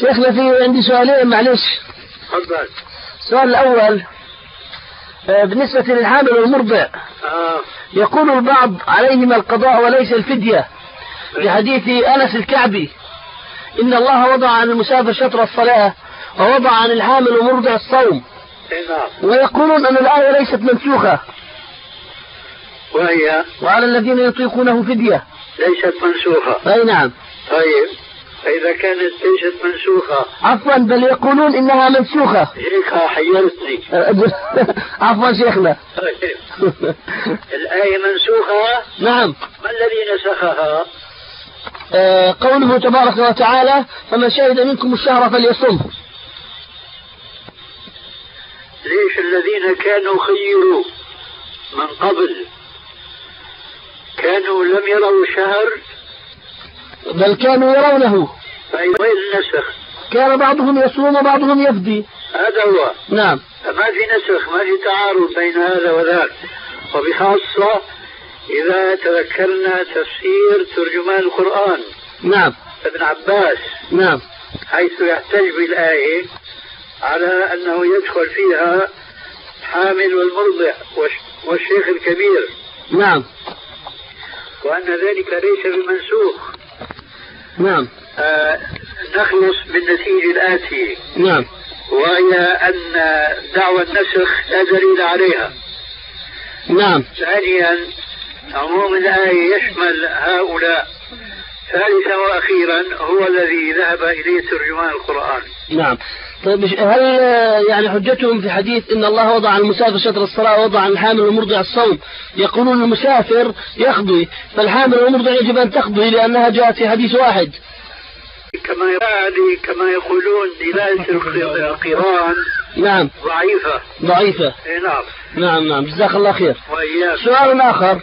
شيخنا في عندي سؤالين معلش. تفضل. السؤال الأول بالنسبة للحامل والمرضع. يقول البعض عليهما القضاء وليس الفدية لحديث أنس الكعبي إن الله وضع عن المسافر شطر الصلاة ووضع عن الحامل والمرضع الصوم. ويقولون أن الآية ليست منسوخة وعلى الذين يطيقونه فدية. ليست منسوخة. أي نعم. طيب فإذا كانت ليست منسوخة. عفوا بل يقولون إنها منسوخة. هيك حيرتني. عفوا شيخنا. الآية منسوخة. نعم. ما الذي نسخها؟ قوله تبارك وتعالى فمن شهد منكم الشهر فليصم. ليش الذين كانوا خيروا من قبل كانوا لم يروا الشهر بل كانوا يرونه. وين النسخ؟ كان بعضهم يصوم وبعضهم يفدي. هذا هو. نعم. ما في نسخ، ما في تعارض بين هذا وذاك، وبخاصة إذا تذكرنا تفسير ترجمان القرآن. نعم. ابن عباس. نعم. حيث يحتج بالآية على أنه يدخل فيها حامل والمرضع والشيخ الكبير. نعم. وأن ذلك ليس بمنسوخ. نعم. نخلص بالنتيجة الآتية. نعم. وهي أن دعوى النسخ لا دليل عليها. نعم. ثانيا عموم الآية يشمل هؤلاء. ثالثا وأخيرا هو الذي ذهب إليه ترجمان القرآن. نعم. طيب هل يعني حجتهم في حديث إن الله وضع عن المسافر شطر الصلاة ووضع عن الحامل والمرضع الصوم يقولون المسافر يقضي فالحامل والمرضع يجب أن تقضي لأنها جاءت في حديث واحد كما يقولون دلالة القرآن. نعم. ضعيفة. نعم. نعم جزاك الله خير. وإياك. سؤال آخر